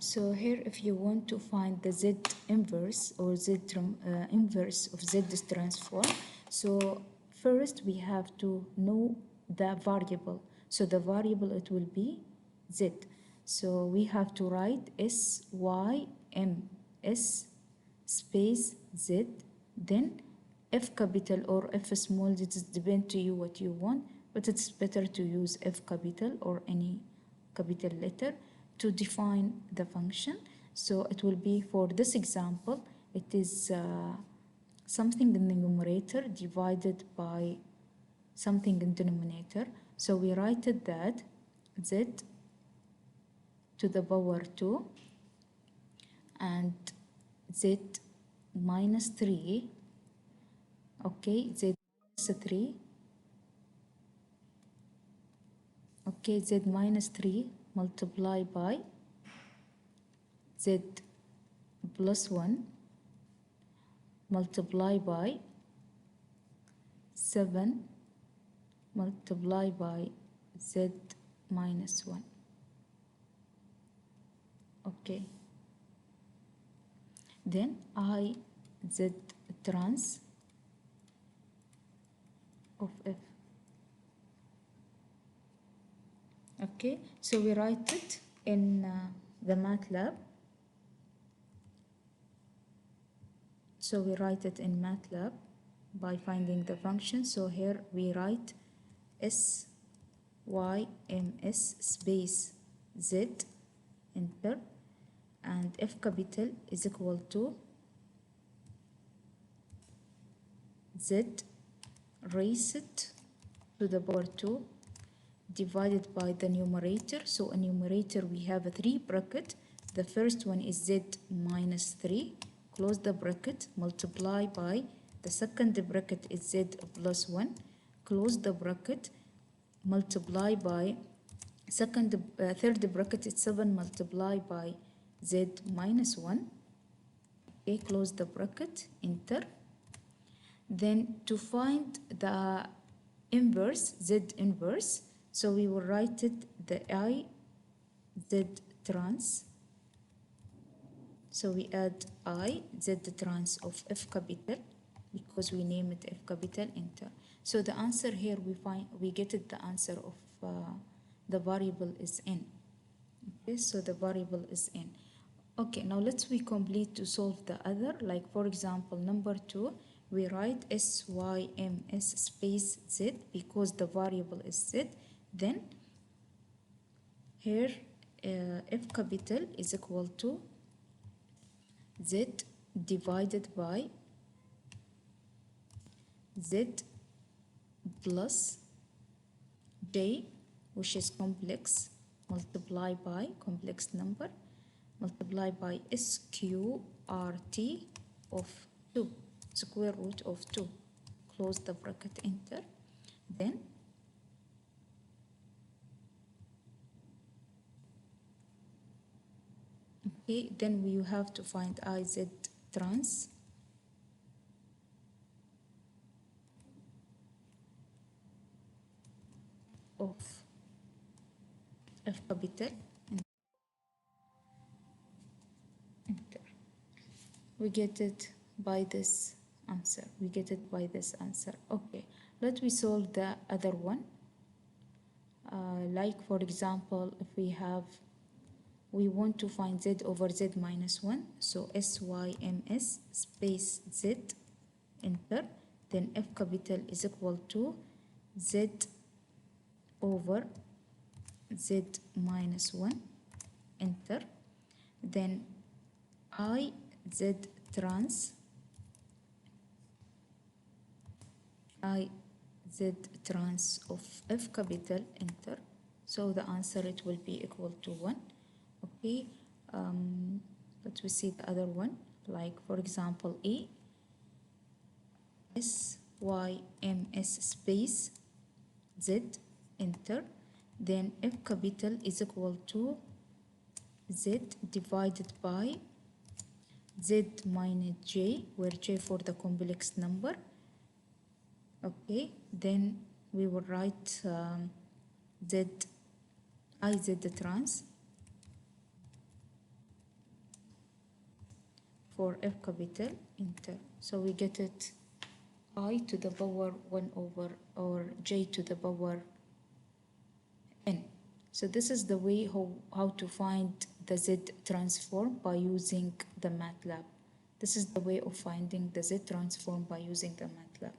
So here, if you want to find the z inverse or inverse of z's transform, so first we have to know the variable. So the variable, it will be z. So we have to write s y m s space z, then f capital or f small. It depends to you what you want, but it's better to use f capital or any capital letter to define the function. So it will be, for this example, it is something in the numerator divided by something in denominator. So we write it that z to the power 2 and z minus 3, okay, z minus 3, okay, z minus 3 multiply by z plus 1 multiply by 7 multiply by z minus 1. Okay, then I z trans of f. Okay, so we write it in the Matlab. So we write it in Matlab by finding the function. So here we write s y m s space z, enter, and f capital is equal to z raised to the power 2 divided by the numerator. So in numerator we have a 3 bracket. The first one is z minus 3, close the bracket, multiply by the second bracket is z plus 1, close the bracket, multiply by third bracket is 7 multiply by z minus 1, okay, close the bracket, enter. Then to find the inverse, z inverse, so we will write it the I z trans. So we add I z trans of f capital because we name it f capital, enter. So the answer here we get it, the answer of the variable is n. Okay, so the variable is n. Okay, now we complete to solve the other. Like for example, number 2, we write s y m s space z because the variable is z. Then here f capital is equal to z divided by z plus j, which is complex, multiply by complex number, multiply by sqrt of 2, square root of 2, close the bracket, enter. Then okay, then we have to find iz trans of f capital, enter. We get it by this answer. We get it by this answer. Okay, let me solve the other one. Like for example, if we want to find z over z minus 1, so syms space z, enter. Then f capital is equal to z over z minus 1, enter. Then I z trans of f capital, enter. So the answer, it will be equal to 1. Okay, let me see the other one. Like for example, a syms space z, enter. Then f capital is equal to z divided by z minus j, where j for the complex number. Okay, then we will write iz trans for F capital, enter. So we get it I to the power 1 over or J to the power N. So this is the way how to find the Z transform by using the Matlab. This is the way of finding the Z transform by using the Matlab.